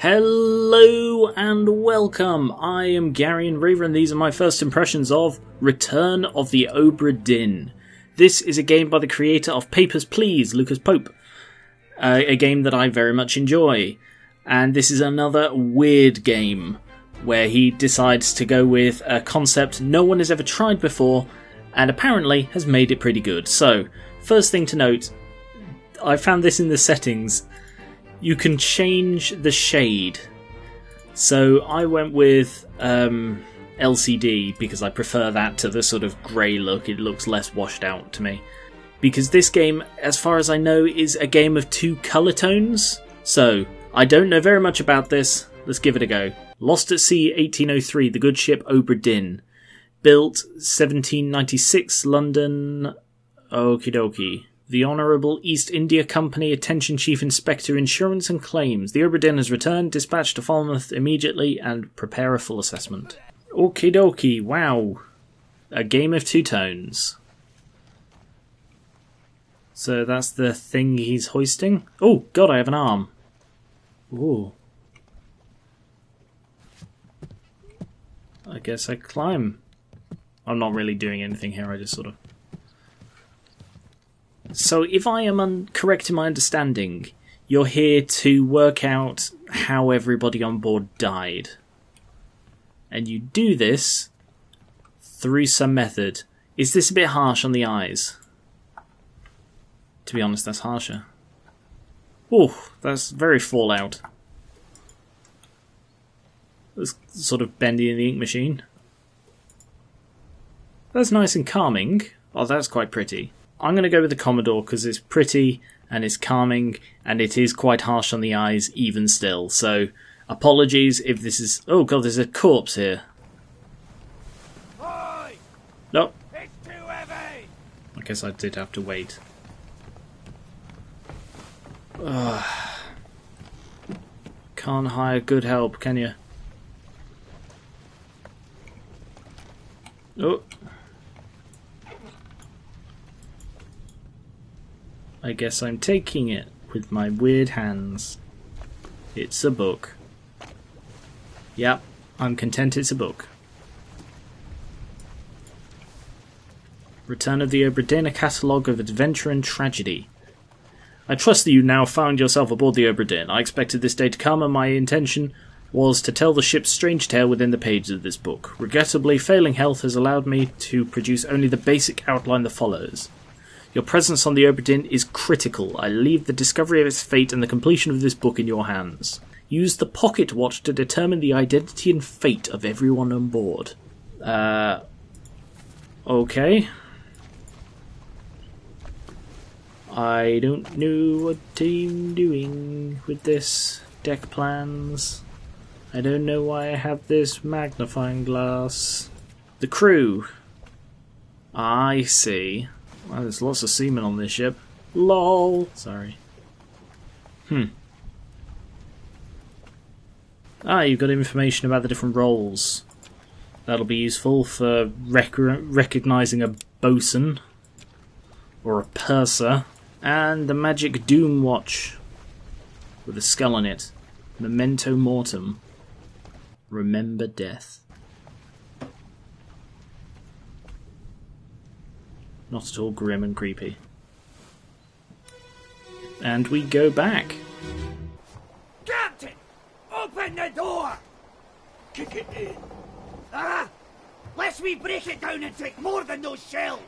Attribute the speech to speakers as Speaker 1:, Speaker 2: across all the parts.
Speaker 1: Hello and welcome. I am Geran and these are my first impressions of Return of the Obra Dinn. This is a game by the creator of Papers, Please, Lucas Pope. A game that I very much enjoy. And this is another weird game where he decides to go with a concept no one has ever tried before and apparently has made it pretty good. So, first thing to note, I found this in the settings. You can change the shade. So I went with LCD because I prefer that to the sort of grey look. It looks less washed out to me. Because this game, as far as I know, is a game of two colour tones. So, I don't know very much about this. Let's give it a go. Lost at Sea 1803, the good ship Obra Dinn. Built 1796, London. Okie dokie. The Honourable East India Company, Attention Chief Inspector, Insurance and Claims. The Obra Dinn has returned. Dispatch to Falmouth immediately and prepare a full assessment. Okie dokie, wow. A game of two tones. So that's the thing he's hoisting. Oh, God, I have an arm. Ooh. I guess I climb. I'm not really doing anything here, I just sort of... So if I am correct in my understanding, you're here to work out how everybody on board died. And you do this through some method. Is this a bit harsh on the eyes? To be honest, that's harsher. Oh, that's very Fallout. That's sort of bendy in the ink machine. That's nice and calming. Oh, that's quite pretty. I'm going to go with the Commodore because it's pretty and it's calming and it is quite harsh on the eyes even still. So, apologies if this is... Oh God, there's a corpse here.
Speaker 2: Oi!
Speaker 1: Nope.
Speaker 2: It's too heavy!
Speaker 1: I guess I did have to wait. Ugh. Can't hire good help, can you? Oh. I guess I'm taking it with my weird hands. It's a book. Yep, I'm content it's a book. Return of the Obra Dinn, a catalogue of adventure and tragedy. I trust that you now found yourself aboard the Obra Dinn. I expected this day to come, and my intention was to tell the ship's strange tale within the pages of this book. Regrettably, failing health has allowed me to produce only the basic outline that follows. Your presence on the Obra Dinn is critical. I leave the discovery of its fate and the completion of this book in your hands. Use the pocket watch to determine the identity and fate of everyone on board. Okay. I don't know what I'm doing with this. Deck plans. I don't know why I have this magnifying glass. The crew. I see. Wow, there's lots of seamen on this ship. LOL. Sorry. You've got information about the different roles. That'll be useful for recognising a bosun. Or a purser. And the magic doom watch. With a skull on it. Memento Mortem. Remember death. Not at all grim and creepy. And we go back.
Speaker 2: Captain! Open the door! Kick it in. Ah! Lest we break it down and take more than those shells!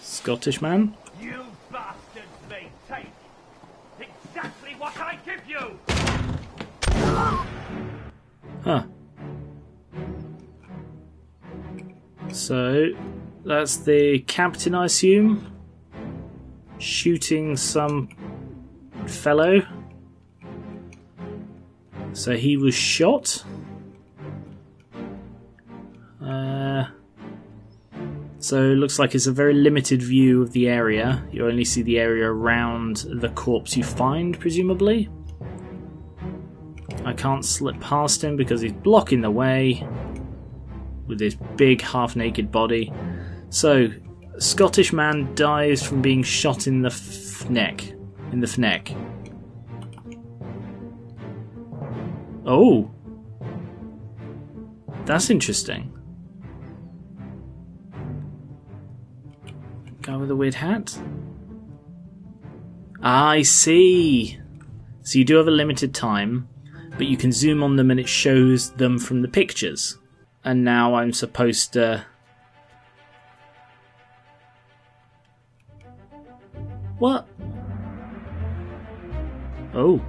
Speaker 1: Scottish man?
Speaker 2: You bastards may take exactly what I give you!
Speaker 1: Huh. So, that's the captain, I assume? Shooting some fellow. So he was shot? So it looks like it's a very limited view of the area. You only see the area around the corpse you find, presumably. I can't slip past him because he's blocking the way with his big half-naked body. So, Scottish man dies from being shot in the neck. Oh. That's interesting. Guy with a weird hat? I see. So you do have a limited time, but you can zoom on them and it shows them from the pictures. And now I'm supposed to... What? Oh.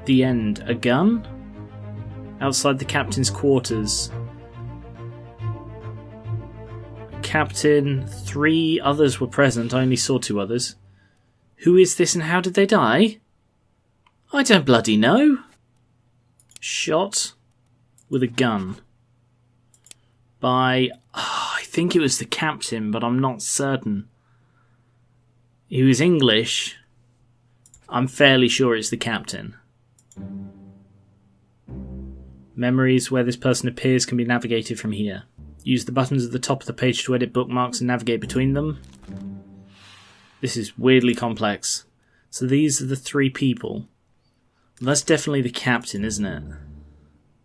Speaker 1: The end. A gun? Outside the captain's quarters. Captain, 3 others were present. I only saw 2 others. Who is this and how did they die? I don't bloody know. Shot with a gun by... Oh, I think it was the captain, but I'm not certain. He was English. I'm fairly sure it's the captain. Memories where this person appears can be navigated from here. Use the buttons at the top of the page to edit bookmarks and navigate between them. This is weirdly complex. So these are the 3 people. Well, that's definitely the captain, isn't it?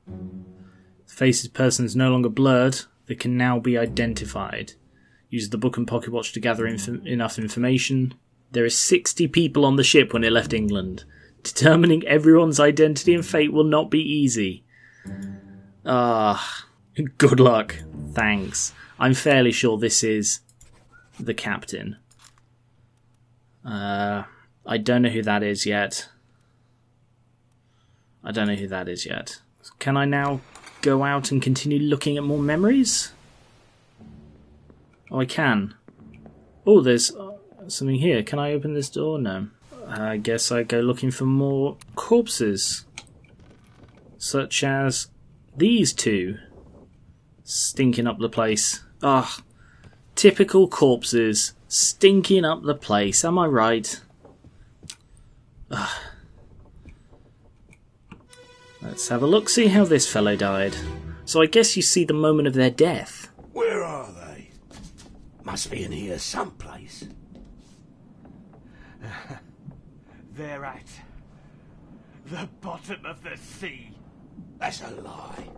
Speaker 1: The face of the person is no longer blurred. They can now be identified. Use the book and pocket watch to gather enough information. There are 60 people on the ship when it left England. Determining everyone's identity and fate will not be easy. Good luck. Thanks. I'm fairly sure this is the captain. I don't know who that is yet. Can I now go out and continue looking at more memories? Oh, I can. Oh, there's something here. Can I open this door? No. I guess I go looking for more corpses. Such as these 2. Stinking up the place. Ah, typical corpses. Stinking up the place. Am I right? Ugh. Let's have a look, see how this fellow died. So I guess you see the moment of their death.
Speaker 2: Where are they? Must be in here someplace.
Speaker 3: They're at the bottom of the sea.
Speaker 2: That's a lie.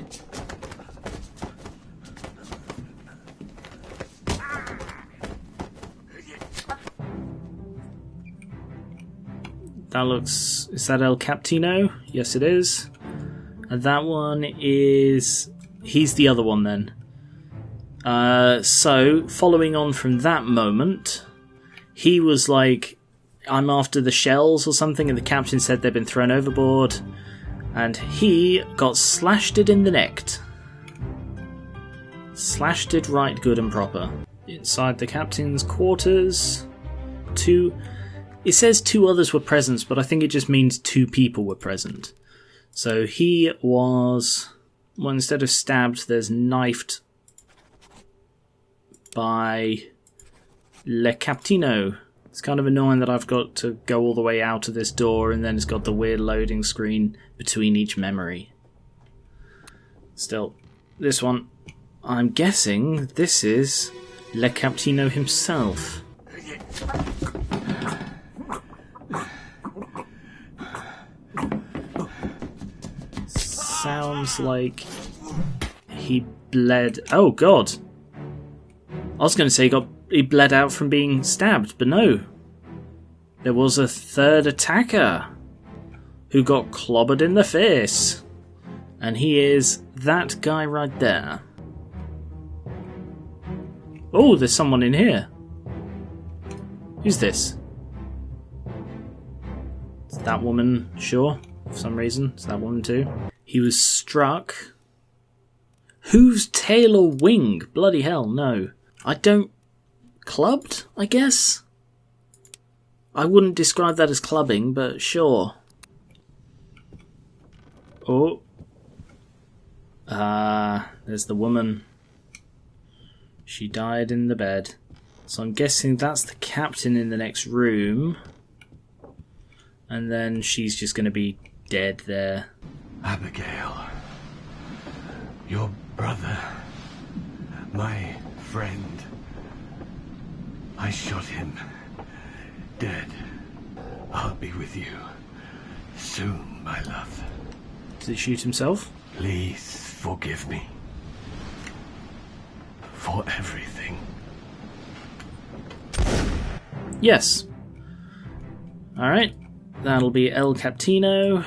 Speaker 1: That looks... Is that El Captino? Yes, it is. And that one is... He's the other one then. So, following on from that moment, he was like, I'm after the shells or something, and the captain said they'd been thrown overboard, and he got slashed it in the neck. Slashed it right good and proper. Inside the captain's quarters, 2... It says 2 others were present, but I think it just means 2 people were present. So he was... Well, instead of stabbed, there's knifed by Le Captino. It's kind of annoying that I've got to go all the way out of this door and then it's got the weird loading screen between each memory. Still, this one, I'm guessing this is Le Captino himself. Sounds like he bled... Oh, God. I was going to say he bled out from being stabbed, but no. There was a 3rd attacker who got clobbered in the face. And he is that guy right there. Oh, there's someone in here. Who's this? It's that woman, sure. For some reason, it's that woman too. He was struck. Hooves, tail or wing? Bloody hell, no. I don't... Clubbed, I guess? I wouldn't describe that as clubbing, but sure. Oh. There's the woman. She died in the bed. So I'm guessing that's the captain in the next room. And then she's just going to be dead there.
Speaker 3: Abigail, your brother, my friend, I shot him dead. I'll be with you Soon, my love.
Speaker 1: Did he shoot himself?
Speaker 3: Please forgive me. For everything.
Speaker 1: Yes. Alright. That'll be El Captino.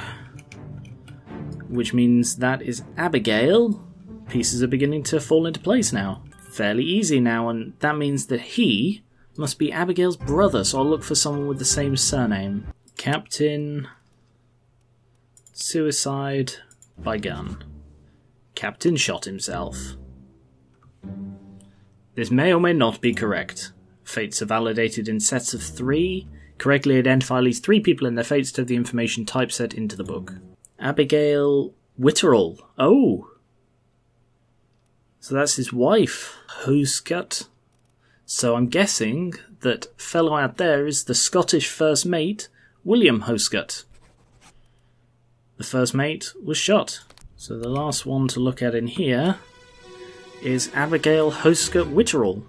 Speaker 1: Which means that is Abigail. Pieces are beginning to fall into place now. Fairly easy now, and that means that he must be Abigail's brother, so I'll look for someone with the same surname. Captain... Suicide by gun. Captain shot himself. This may or may not be correct. Fates are validated in sets of 3. Correctly identify at least 3 people and their fates to have the information typeset into the book. Abigail Witterell. Oh! So that's his wife, Hoscut. So I'm guessing that fellow out there is the Scottish first mate, William Hoscut. The first mate was shot. So the last one to look at in here is Abigail Hoscut Witterell.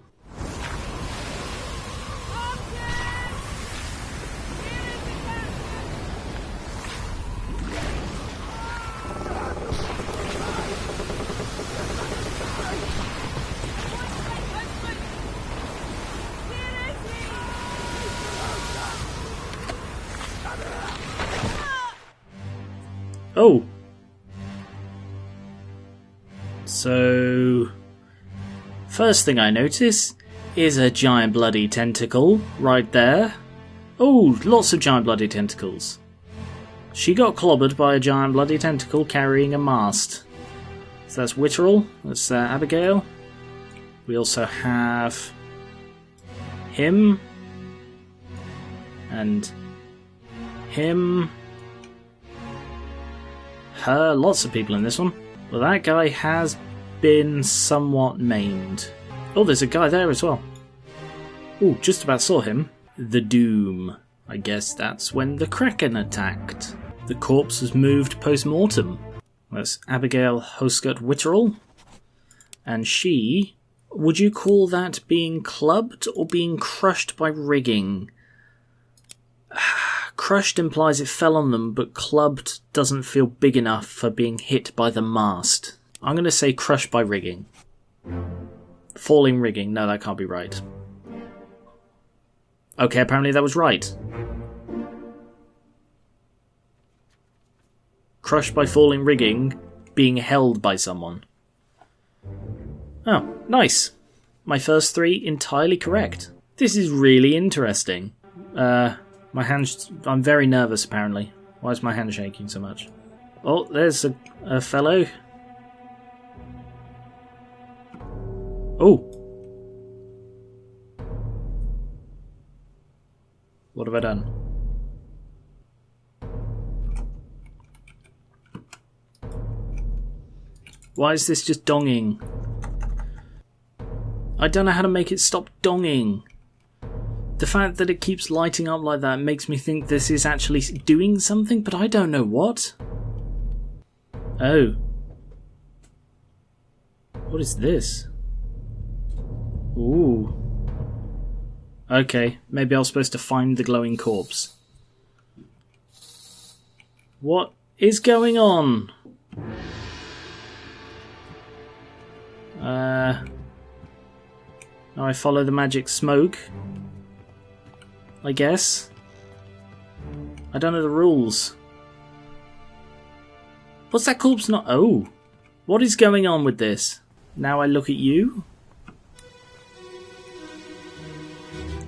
Speaker 1: Oh! So... first thing I notice is a giant bloody tentacle right there. Oh, lots of giant bloody tentacles. She got clobbered by a giant bloody tentacle carrying a mast. So that's Witterell, that's Abigail. We also have him. And him. Her, lots of people in this one. Well, that guy has been somewhat maimed. Oh, there's a guy there as well. Oh, just about saw him. The Doom. I guess that's when the Kraken attacked. The corpse was moved post-mortem. That's Abigail Hoscut Witterell. And she... would you call that being clubbed or being crushed by rigging? Crushed implies it fell on them, but clubbed doesn't feel big enough for being hit by the mast. I'm going to say crushed by rigging. Falling rigging. No, that can't be right. Okay, apparently that was right. Crushed by falling rigging, being held by someone. Oh, nice. My first 3 entirely correct. This is really interesting. My hands... I'm very nervous, apparently. Why is my hand shaking so much? Oh, there's a fellow. Oh. What have I done? Why is this just donging? I don't know how to make it stop donging. The fact that it keeps lighting up like that makes me think this is actually doing something, but I don't know what. Oh. What is this? Ooh. Okay, maybe I was supposed to find the glowing corpse. What is going on? Now I follow the magic smoke. I guess. I don't know the rules. What's that corpse not? Oh. What is going on with this? Now I look at you?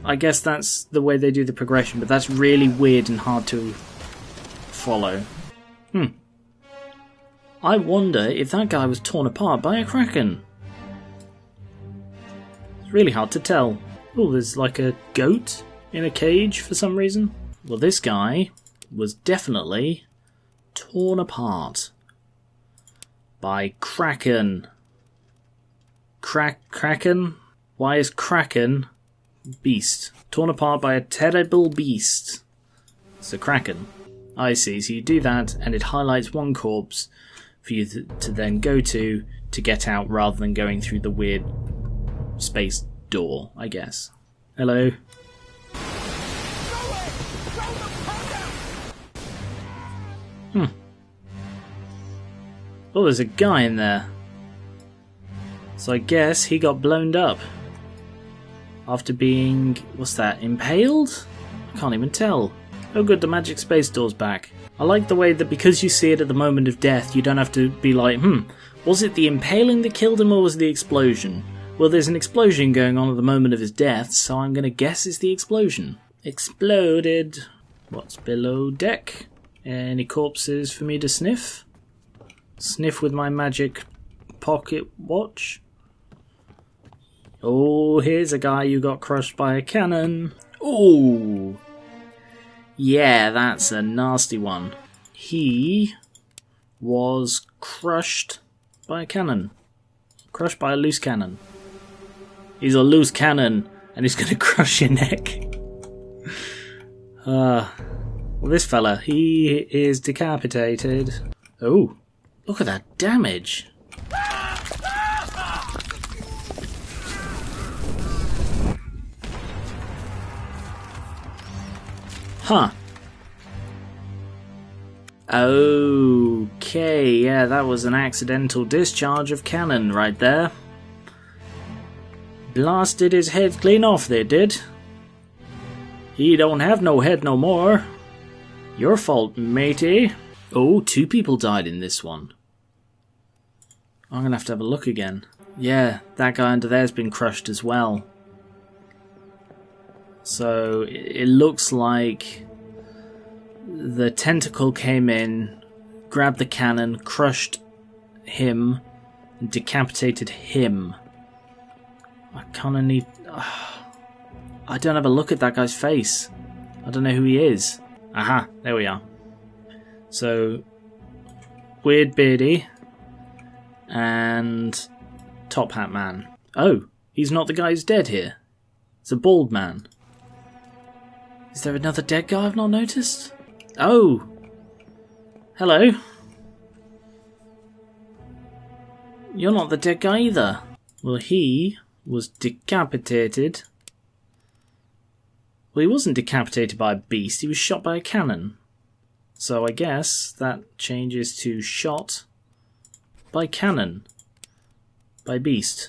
Speaker 1: I guess that's the way they do the progression, but that's really weird and hard to follow. I wonder if that guy was torn apart by a kraken. It's really hard to tell. Oh, there's like a goat in a cage for some reason. Well, this guy was definitely torn apart by Kraken. Kraken? Why is Kraken beast? Torn apart by a terrible beast. It's a Kraken. I see, so you do that and it highlights one corpse for you to then go to get out rather than going through the weird space door, I guess. Hello. Oh, there's a guy in there. So I guess he got blown up. After being, what's that, impaled? I can't even tell. Oh good, the magic space door's back. I like the way that because you see it at the moment of death, you don't have to be like, was it the impaling that killed him or was it the explosion? Well, there's an explosion going on at the moment of his death, so I'm gonna guess it's the explosion. Exploded. What's below deck? Any corpses for me to sniff? Sniff with my magic pocket watch. Oh, here's a guy who got crushed by a cannon. Oh, yeah, that's a nasty one. He was crushed by a cannon. Crushed by a loose cannon. He's a loose cannon, and he's going to crush your neck. Well, this fella, he is decapitated. Oh, look at that damage. Huh. Okay, yeah, that was an accidental discharge of cannon right there. Blasted his head clean off, they did. He don't have no head no more. Your fault, matey. Oh, 2 people died in this one. I'm gonna have to have a look again. Yeah, that guy under there's been crushed as well. So it looks like the tentacle came in, grabbed the cannon, crushed him, and decapitated him. I kind of need... I don't have a look at that guy's face. I don't know who he is. Aha, there we are. So, Weird Beardy and Top Hat Man. Oh, he's not the guy who's dead here. It's a bald man. Is there another dead guy I've not noticed? Oh! Hello. You're not the dead guy either. Well, he was decapitated. Well, he wasn't decapitated by a beast, he was shot by a cannon. So I guess that changes to shot by cannon. By beast.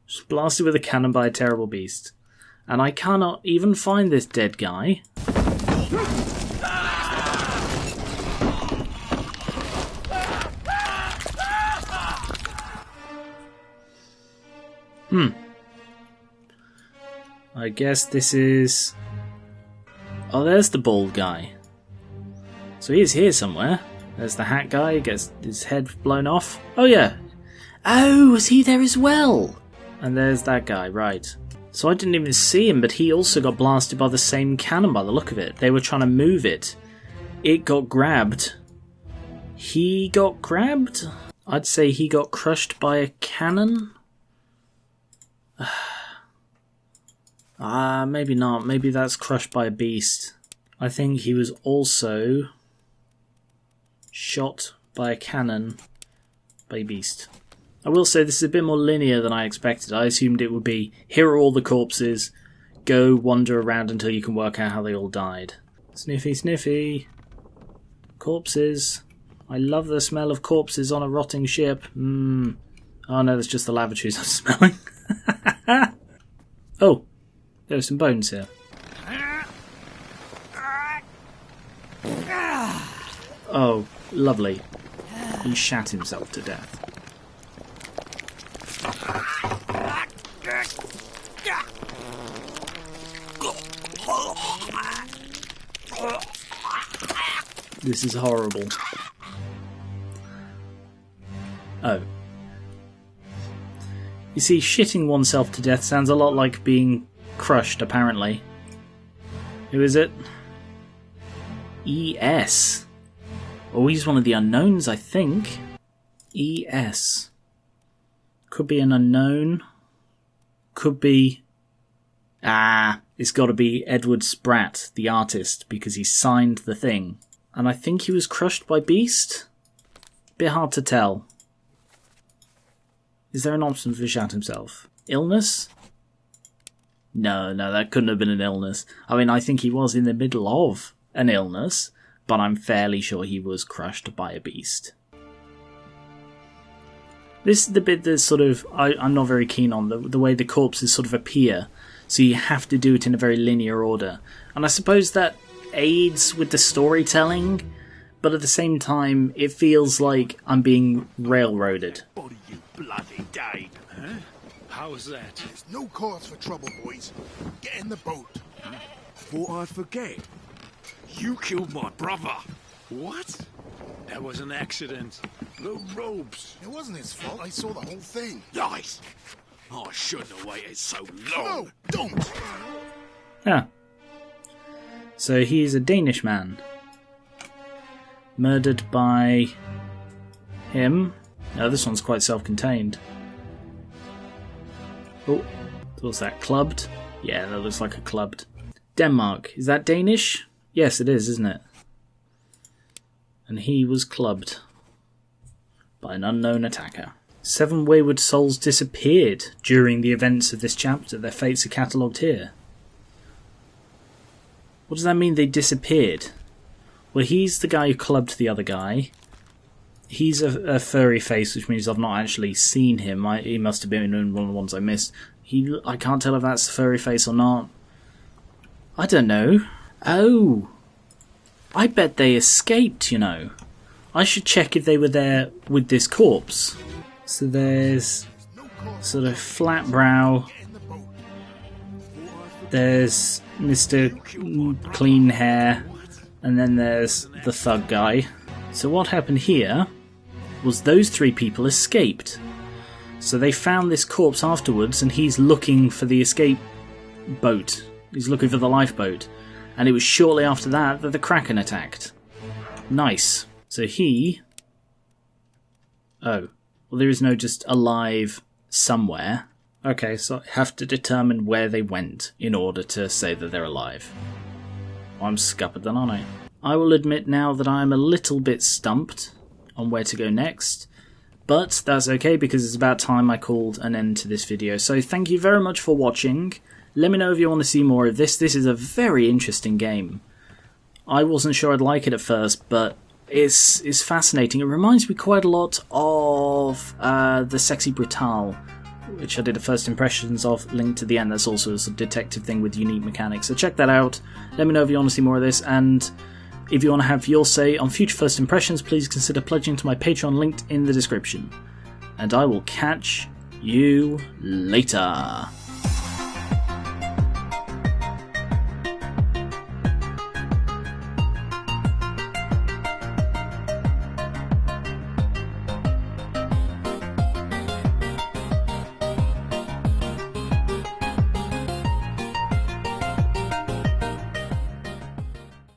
Speaker 1: Just blasted with a cannon by a terrible beast. And I cannot even find this dead guy. I guess this is... Oh, there's the bald guy. So he is here somewhere. There's the hat guy, gets his head blown off. Oh yeah. Oh, was he there as well? And there's that guy, right. So I didn't even see him, but he also got blasted by the same cannon by the look of it. They were trying to move it. It got grabbed. He got grabbed? I'd say he got crushed by a cannon? Maybe not. Maybe that's crushed by a beast. I think he was also shot by a cannon by a beast. I will say this is a bit more linear than I expected. I assumed it would be, here are all the corpses, go wander around until you can work out how they all died. Sniffy, sniffy. Corpses. I love the smell of corpses on a rotting ship. Oh no, that's just the lavatories I'm smelling. Oh, there's some bones here. Oh, lovely. He shat himself to death. This is horrible. Oh. You see, shitting oneself to death sounds a lot like being crushed, apparently. Who is it? ES. Oh, he's one of the unknowns, I think. ES. Could be an unknown. Could be... it's got to be Edward Spratt, the artist, because he signed the thing. And I think he was crushed by Beast? Bit hard to tell. Is there an option for shat himself? Illness? No, that couldn't have been an illness. I mean, I think he was in the middle of an illness, but I'm fairly sure he was crushed by a beast. This is the bit that's sort of I'm not very keen on, the way the corpses sort of appear, so you have to do it in a very linear order. And I suppose that aids with the storytelling, but at the same time it feels like I'm being railroaded.
Speaker 4: Body, you bloody day. Huh? How's that?
Speaker 5: There's no cause for trouble, boys. Get in the boat.
Speaker 4: Thought I'd forget. You killed my brother. What? That was an accident. The ropes.
Speaker 5: It wasn't his fault. I saw the whole thing.
Speaker 4: Lies. I shouldn't have waited so long.
Speaker 5: No, don't.
Speaker 1: Ah. So he's a Danish man. Murdered by him. No, this one's quite self-contained. Oh, what's that? Clubbed? Yeah, that looks like a clubbed. Denmark. Is that Danish? Yes, it is, isn't it? And he was clubbed by an unknown attacker. 7 wayward souls disappeared during the events of this chapter. Their fates are catalogued here. What does that mean, they disappeared? Well, he's the guy who clubbed the other guy. He's a furry face, which means I've not actually seen him. He must have been in one of the ones I missed. I can't tell if that's a furry face or not. I don't know. Oh! I bet they escaped, you know. I should check if they were there with this corpse. So there's sort of flat brow. There's Mr. Clean Hair. And then there's the thug guy. So what happened here was those 3 people escaped. So they found this corpse afterwards, and he's looking for the escape boat. He's looking for the lifeboat. And it was shortly after that that the Kraken attacked. Nice. So he... Oh. Well, there is no just alive somewhere. Okay, so I have to determine where they went in order to say that they're alive. I'm scuppered then, aren't I? I will admit now that I'm a little bit stumped on where to go next. But that's okay, because it's about time I called an end to this video. So thank you very much for watching. Let me know if you want to see more of this. This is a very interesting game. I wasn't sure I'd like it at first, but it's fascinating. It reminds me quite a lot of the Sexy Brutale, which I did a first impressions of, linked to the end. That's also a detective thing with unique mechanics. So check that out. Let me know if you want to see more of this, and if you want to have your say on future first impressions, please consider pledging to my Patreon linked in the description. And I will catch you later.